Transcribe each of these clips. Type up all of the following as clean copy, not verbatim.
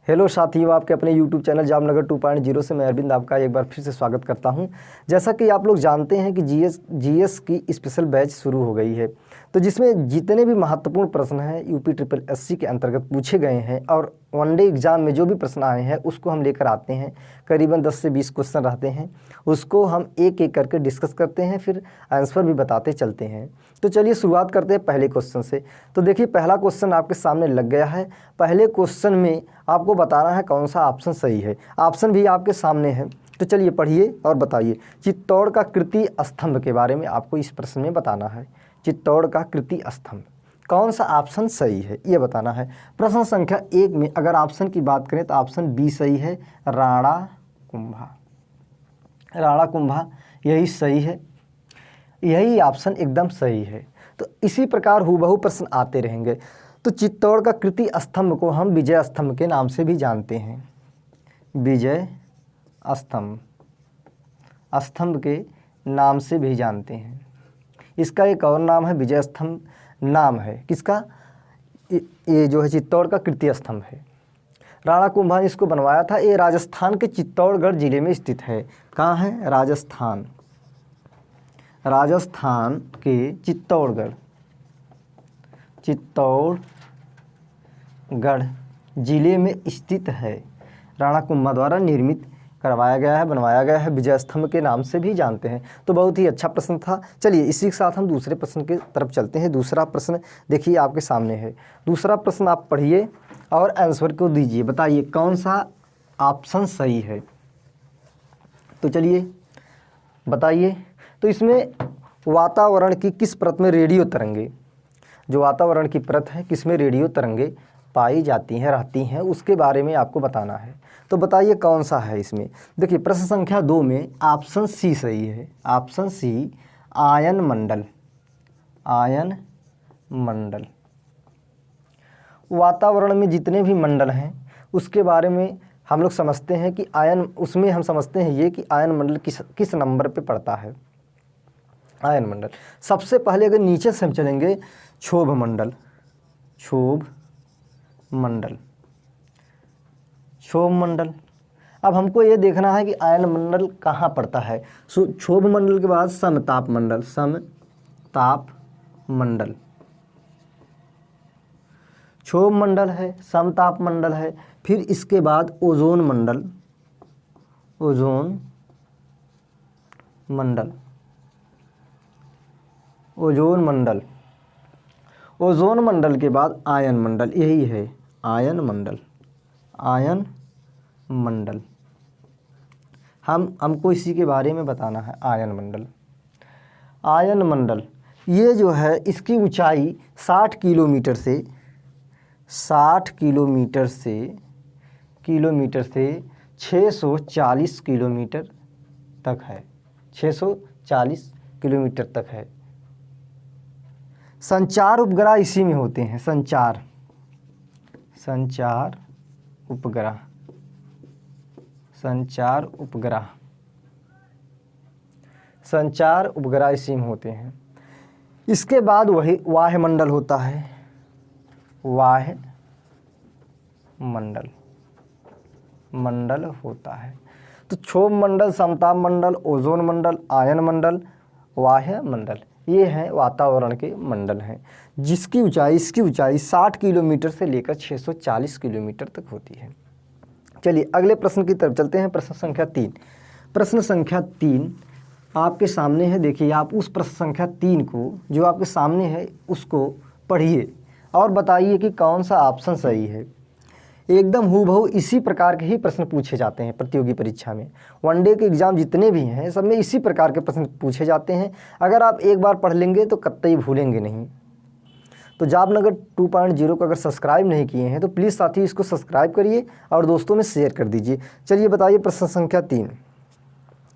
Hello साथियों, आपके अपने YouTube चैनल जामनगर 2.0 से मैं अरविंद आपका एक बार फिर से स्वागत करता हूं। जैसा कि आप लोग जानते हैं कि जीएस की स्पेशल बैच शुरू हो गई है, तो जिसमें जितने भी महत्वपूर्ण प्रश्न हैं यूपी ट्रिपल एससी के अंतर्गत पूछे गए हैं और वनडे एग्ज़ाम में जो भी प्रश्न आए हैं उसको हम लेकर आते हैं। करीबन 10 से 20 क्वेश्चन रहते हैं, उसको हम एक एक करके डिस्कस करते हैं, फिर आंसर भी बताते चलते हैं। तो चलिए शुरुआत करते हैं पहले क्वेश्चन से। तो देखिए, पहला क्वेश्चन आपके सामने लग गया है। पहले क्वेश्चन में आपको बताना है कौन सा ऑप्शन सही है। ऑप्शन भी आपके सामने है, तो चलिए पढ़िए और बताइए। चित्तौड़ का कृति स्तंभ के बारे में आपको इस प्रश्न में बताना है। चित्तौड़ का कृति स्तंभ, कौन सा ऑप्शन सही है ये बताना है। प्रश्न संख्या 1 में अगर ऑप्शन की बात करें तो ऑप्शन बी सही है, राणा कुंभा। राणा कुंभा यही सही है, यही ऑप्शन एकदम सही है। तो इसी प्रकार हूबहू प्रश्न आते रहेंगे। तो चित्तौड़ का कृति स्तंभ को हम विजय स्तंभ के नाम से भी जानते हैं। विजय स्तंभ, स्तंभ के नाम से भी जानते हैं। इसका एक और नाम है विजय स्तंभ, नाम है किसका? ये जो है चित्तौड़ का कृति स्तंभ है। राणा कुंभा ने इसको बनवाया था। ये राजस्थान के चित्तौड़गढ़ जिले में स्थित है। कहाँ है? राजस्थान, राजस्थान के चित्तौड़गढ़ जिले में स्थित है। राणा कुंभा द्वारा निर्मित करवाया गया है, बनवाया गया है, विजय स्तंभ के नाम से भी जानते हैं। तो बहुत ही अच्छा प्रश्न था। चलिए इसी के साथ हम दूसरे प्रश्न की तरफ चलते हैं। दूसरा प्रश्न देखिए आपके सामने है। दूसरा प्रश्न आप पढ़िए और आंसर को दीजिए, बताइए कौन सा ऑप्शन सही है। तो चलिए बताइए। तो इसमें वातावरण की किस परत में रेडियो तरंगे, जो वातावरण की परत है किसमें रेडियो तरंगे पाई जाती हैं, रहती हैं, उसके बारे में आपको बताना है। तो बताइए कौन सा है इसमें। देखिए प्रश्न संख्या 2 में ऑप्शन सी सही है। ऑप्शन सी, आयन मंडल। आयन मंडल, वातावरण में जितने भी मंडल हैं उसके बारे में हम लोग समझते हैं कि आयन, उसमें हम समझते हैं ये कि आयन मंडल किस नंबर पे पड़ता है। आयन मंडल सबसे पहले अगर नीचे से हम चलेंगे, क्षोभ मंडल। क्षोभ मंडल, क्षोभ मंडल। अब हमको ये देखना है कि आयन मंडल कहाँ पड़ता है। क्षोभ मंडल के बाद समताप मंडल। समताप मंडल, क्षोभ मंडल है, समताप मंडल है। फिर इसके बाद ओजोन मंडल। ओजोन मंडल, ओजोन मंडल। ओजोन मंडल के बाद आयन मंडल, यही है आयन मंडल। आयन मंडल, हमको इसी के बारे में बताना है। आयन मंडल, आयन मंडल ये जो है इसकी ऊंचाई 60 किलोमीटर से 640 किलोमीटर तक है। 640 किलोमीटर तक है। संचार उपग्रह इसी में होते हैं। संचार उपग्रह, संचार उपग्रह, संचार उपग्रह इसी में होते हैं। इसके बाद वही वायुमंडल होता है। वायुमंडल मंडल होता है। तो क्षोभ मंडल, समताप मंडल, ओजोन मंडल, आयन मंडल, वायुमंडल, ये हैं वातावरण के मंडल हैं जिसकी ऊंचाई, इसकी ऊंचाई 60 किलोमीटर से लेकर 640 किलोमीटर तक होती है। चलिए अगले प्रश्न की तरफ चलते हैं। प्रश्न संख्या 3। प्रश्न संख्या 3 आपके सामने है। देखिए आप उस प्रश्न संख्या 3 को जो आपके सामने है उसको पढ़िए और बताइए कि कौन सा ऑप्शन सही है। एकदम हूबहू इसी प्रकार के ही प्रश्न पूछे जाते हैं प्रतियोगी परीक्षा में। वनडे के एग्ज़ाम जितने भी हैं सब में इसी प्रकार के प्रश्न पूछे जाते हैं। अगर आप एक बार पढ़ लेंगे तो कतई भूलेंगे नहीं। तो जामनगर 2.0 को अगर सब्सक्राइब नहीं किए हैं तो प्लीज़ साथी इसको सब्सक्राइब करिए और दोस्तों में शेयर कर दीजिए। चलिए बताइए प्रश्न संख्या 3।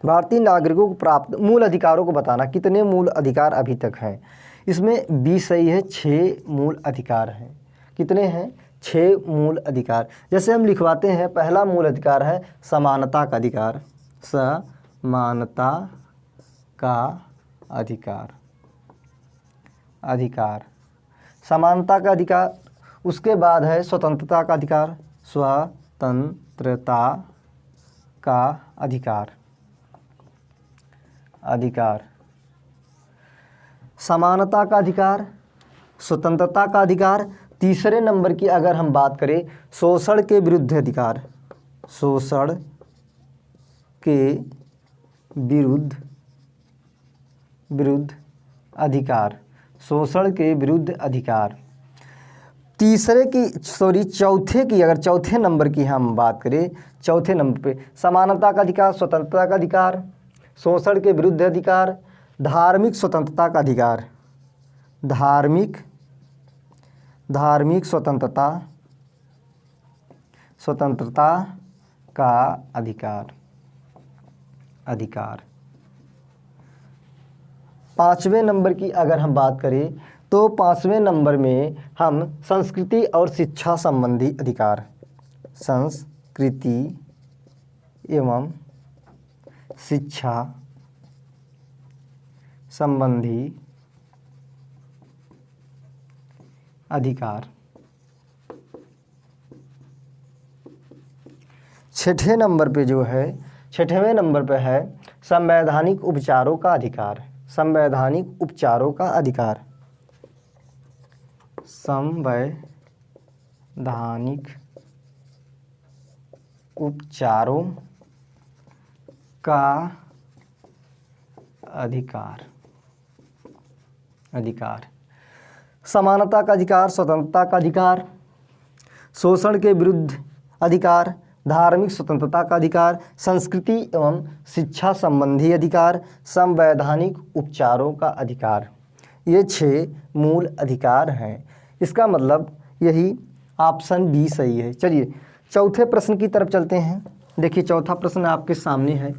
भारतीय नागरिकों को प्राप्त मूल अधिकारों को बताना। कितने मूल अधिकार अभी तक हैं? इसमें बी सही है, 6 मूल अधिकार हैं। कितने हैं? 6 मूल अधिकार। जैसे हम लिखवाते हैं, पहला मूल अधिकार है समानता का अधिकार। समानता का अधिकार, समानता का अधिकार। उसके बाद है स्वतंत्रता का अधिकार। स्वतंत्रता का अधिकार, समानता का अधिकार, स्वतंत्रता का अधिकार। तीसरे नंबर की अगर हम बात करें, शोषण के विरुद्ध अधिकार, शोषण के विरुद्ध अधिकार, शोषण के विरुद्ध अधिकार। चौथे की अगर चौथे नंबर की हम बात करें, चौथे नंबर पे समानता का अधिकार, स्वतंत्रता का अधिकार, शोषण के विरुद्ध अधिकार, धार्मिक स्वतंत्रता का अधिकार, धार्मिक स्वतंत्रता का अधिकार। पांचवें नंबर की अगर हम बात करें तो पांचवें नंबर में हम संस्कृति और शिक्षा संबंधी अधिकार, संस्कृति एवं शिक्षा संबंधी अधिकार। छठे नंबर पे जो है, छठवें नंबर पे है संवैधानिक उपचारों का अधिकार, संवैधानिक उपचारों का अधिकार, संवैधानिक उपचारों का अधिकार। समानता का अधिकार, स्वतंत्रता का अधिकार, शोषण के विरुद्ध अधिकार, धार्मिक स्वतंत्रता का अधिकार, संस्कृति एवं शिक्षा संबंधी अधिकार, संवैधानिक उपचारों का अधिकार। ये 6 मूल अधिकार हैं। इसका मतलब यही ऑप्शन बी सही है। चलिए चौथे प्रश्न की तरफ चलते हैं। देखिए चौथा प्रश्न आपके सामने है।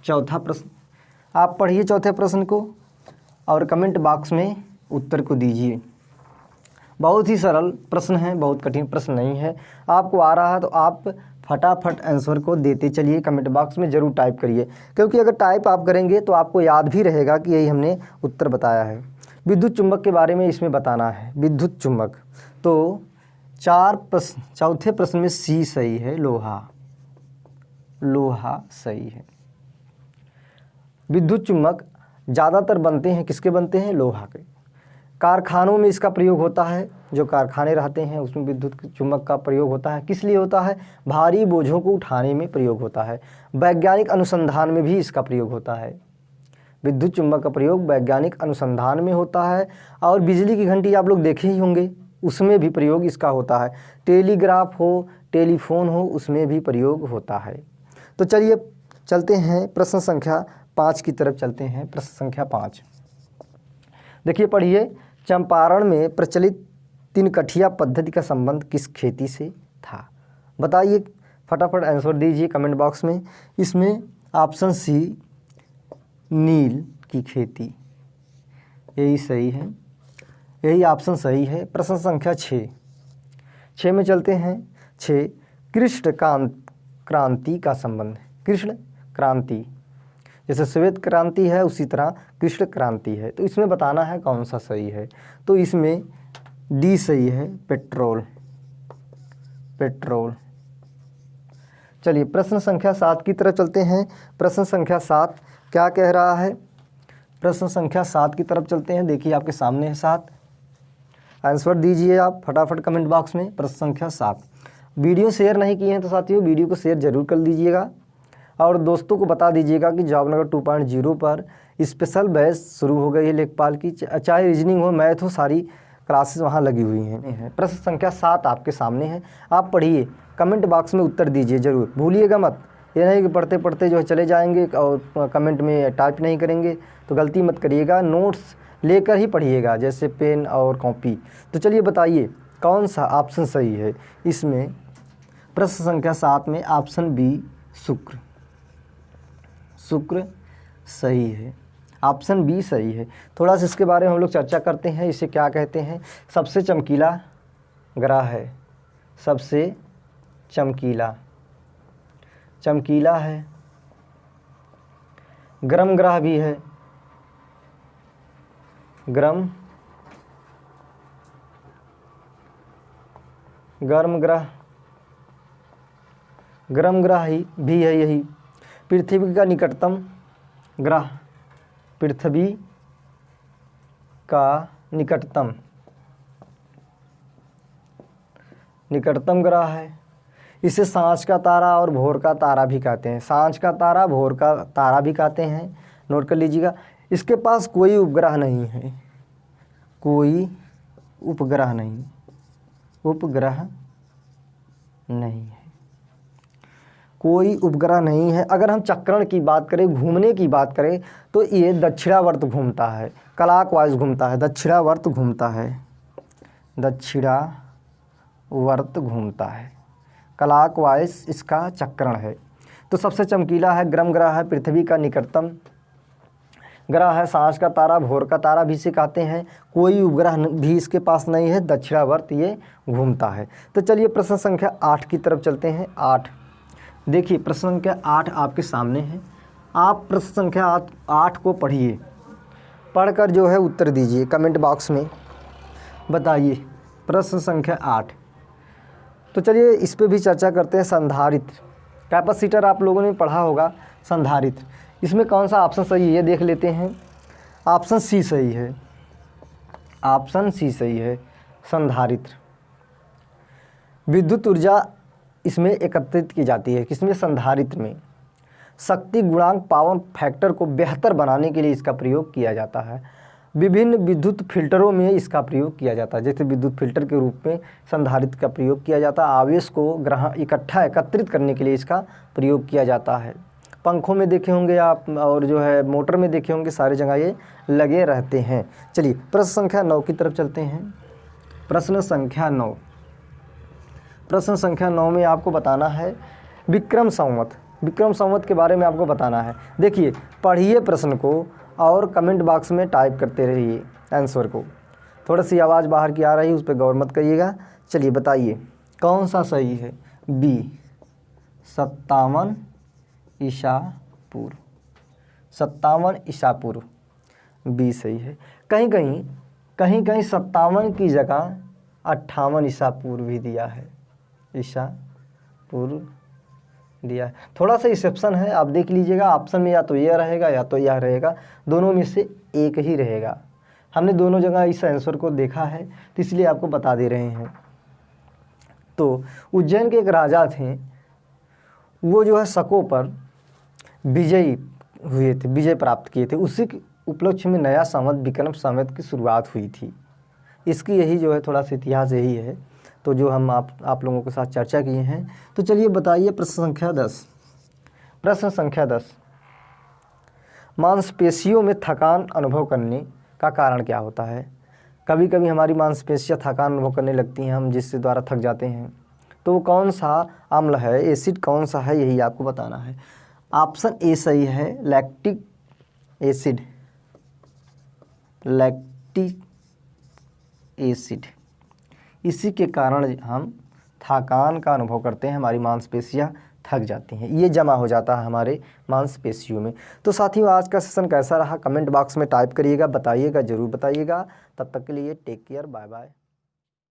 चौथा प्रश्न आप पढ़िए चौथे प्रश्न को और कमेंट बॉक्स में उत्तर को दीजिए। बहुत ही सरल प्रश्न है, बहुत कठिन प्रश्न नहीं है। आपको आ रहा है तो आप फटाफट आंसर को देते चलिए, कमेंट बॉक्स में ज़रूर टाइप करिए, क्योंकि अगर टाइप आप करेंगे तो आपको याद भी रहेगा कि यही हमने उत्तर बताया है। विद्युत चुंबक के बारे में इसमें बताना है। विद्युत चुंबक तो 4 प्रश्न, चौथे प्रश्न में सी सही है, लोहा सही है। विद्युत चुंबक ज़्यादातर बनते हैं, किसके बनते हैं? लोहा के। कारखानों में इसका प्रयोग होता है, जो कारखाने रहते हैं उसमें विद्युत चुंबक का प्रयोग होता है। किस लिए होता है? भारी बोझों को उठाने में प्रयोग होता है। वैज्ञानिक अनुसंधान में भी इसका प्रयोग होता है। विद्युत चुंबक का प्रयोग वैज्ञानिक अनुसंधान में होता है। और बिजली की घंटी आप लोग देखे ही होंगे, उसमें भी प्रयोग इसका होता है। टेलीग्राफ हो, टेलीफोन हो, उसमें भी प्रयोग होता है। तो चलिए चलते हैं प्रश्न संख्या 5 की तरफ चलते हैं। प्रश्न संख्या 5 देखिए, पढ़िए। चंपारण में प्रचलित 3 कठिया पद्धति का संबंध किस खेती से था? बताइए, फटाफट आंसर दीजिए कमेंट बॉक्स में। इसमें ऑप्शन सी नील की खेती, यही सही है, यही ऑप्शन सही है। प्रश्न संख्या 6 में चलते हैं। 6 कृष्ण क्रांति का संबंध। कृष्ण क्रांति जैसे श्वेत क्रांति है उसी तरह कृष्ण क्रांति है, तो इसमें बताना है कौन सा सही है। तो इसमें डी सही है, पेट्रोल। चलिए प्रश्न संख्या 7 की तरफ चलते हैं। प्रश्न संख्या 7 क्या कह रहा है? प्रश्न संख्या 7 की तरफ चलते हैं। देखिए आपके सामने है 7। आंसर दीजिए आप फटाफट कमेंट बॉक्स में। प्रश्न संख्या 7। वीडियो शेयर नहीं किए हैं तो साथियों वीडियो को शेयर जरूर कर दीजिएगा और दोस्तों को बता दीजिएगा कि जॉब नगर 2.0 पर स्पेशल बैच शुरू हो गई है लेखपाल की। चाहे रीजनिंग हो, मैथ हो, सारी क्लासेस वहाँ लगी हुई हैं। प्रश्न संख्या 7 आपके सामने है, आप पढ़िए, कमेंट बॉक्स में उत्तर दीजिए जरूर, भूलिएगा मत। ये नहीं कि पढ़ते पढ़ते जो है चले जाएंगे और कमेंट में टाइप नहीं करेंगे, तो गलती मत करिएगा। नोट्स लेकर ही पढ़िएगा, जैसे पेन और कॉपी। तो चलिए बताइए कौन सा ऑप्शन सही है इसमें? प्रश्न संख्या 7 में ऑप्शन बी शुक्र सही है। ऑप्शन बी सही है। थोड़ा सा इसके बारे में हम लोग चर्चा करते हैं। इसे क्या कहते हैं? सबसे चमकीला ग्रह है, सबसे चमकीला है। गर्म ग्रह भी है, गर्म ग्रह गर्म ग्रह ही भी है यही। पृथ्वी का निकटतम ग्रह, पृथ्वी का निकटतम ग्रह है। इसे सांझ का तारा और भोर का तारा भी कहते हैं। सांझ का तारा, भोर का तारा भी कहते हैं, नोट कर लीजिएगा। इसके पास कोई उपग्रह नहीं है, कोई उपग्रह नहीं है, कोई उपग्रह नहीं है। अगर हम चक्रण की बात करें, घूमने की बात करें, तो ये दक्षिणावर्त घूमता है, क्लॉकवाइज घूमता है, दक्षिणावर्त घूमता है, क्लॉकवाइज इसका चक्रण है। तो सबसे चमकीला है, गर्म ग्रह है, पृथ्वी का निकटतम ग्रह है, सांझ का तारा, भोर का तारा भी इसे कहते हैं। कोई उपग्रह भी इसके पास नहीं है, दक्षिणावर्त ये घूमता है। तो चलिए प्रश्न संख्या 8 की तरफ चलते हैं। 8 देखिए, प्रश्न संख्या 8 आपके सामने है। आप प्रश्न संख्या 8 को पढ़िए, पढ़कर जो है उत्तर दीजिए, कमेंट बॉक्स में बताइए प्रश्न संख्या 8। तो चलिए इस पे भी चर्चा करते हैं। संधारित्र, कैपेसिटर आप लोगों ने पढ़ा होगा। संधारित्र, इसमें कौन सा ऑप्शन सही है ये देख लेते हैं। ऑप्शन सी सही है, ऑप्शन सी सही है। संधारित्र, विद्युत ऊर्जा इसमें एकत्रित की जाती है। किसमें? संधारित्र में। शक्ति गुणांक, पावर फैक्टर को बेहतर बनाने के लिए इसका प्रयोग किया जाता है। विभिन्न विद्युत फिल्टरों में इसका प्रयोग किया जाता है। जैसे विद्युत फिल्टर के रूप में संधारित्र का प्रयोग किया जाता है। आवेश को एकत्रित करने के लिए इसका प्रयोग किया जाता है। पंखों में देखे होंगे आप, और जो है मोटर में देखे होंगे, सारी जगह ये लगे रहते हैं। चलिए प्रश्न संख्या 9 की तरफ चलते हैं। प्रश्न संख्या 9, प्रश्न संख्या 9 में आपको बताना है विक्रम संवत के बारे में आपको बताना है। देखिए, पढ़िए प्रश्न को और कमेंट बॉक्स में टाइप करते रहिए आंसर को। थोड़ी सी आवाज़ बाहर की आ रही है, उस पर गौर मत करिएगा। चलिए बताइए कौन सा सही है? बी, 57 ईसा पूर्व। 57 ईसा पूर्व बी सही है। कहीं कहीं 57 की जगह 58 ईसा पूर्व भी दिया है, ईसा पूर्व दिया है। थोड़ा सा एक्सेप्शन है, आप देख लीजिएगा। ऑप्शन में या तो यह रहेगा या तो यह रहेगा, दोनों में से एक ही रहेगा। हमने दोनों जगह इस आंसर को देखा है, तो इसलिए आपको बता दे रहे हैं। तो उज्जैन के एक राजा थे, वो जो है शकों पर विजय हुए थे, विजय प्राप्त किए थे। उसी के उपलक्ष्य में नया संवत विक्रम संवत की शुरुआत हुई थी। इसकी यही जो है थोड़ा सा इतिहास यही है, तो जो हम आप लोगों के साथ चर्चा किए हैं। तो चलिए बताइए प्रश्न संख्या 10। प्रश्न संख्या 10, मांसपेशियों में थकान अनुभव करने का कारण क्या होता है? कभी कभी हमारी मांसपेशियां थकान अनुभव करने लगती हैं, हम जिससे द्वारा थक जाते हैं। तो वो कौन सा अम्ल है, एसिड कौन सा है, यही आपको बताना है। ऑप्शन ए सही है, लैक्टिक एसिड, लैक्टिक एसिड। इसी के कारण हम थकान का अनुभव करते हैं, हमारी मांसपेशियां थक जाती हैं, ये जमा हो जाता है हमारे मांसपेशियों में। तो साथियों, आज का सेशन कैसा रहा कमेंट बॉक्स में टाइप करिएगा, बताइएगा, ज़रूर बताइएगा। तब तक के लिए टेक केयर, बाय बाय।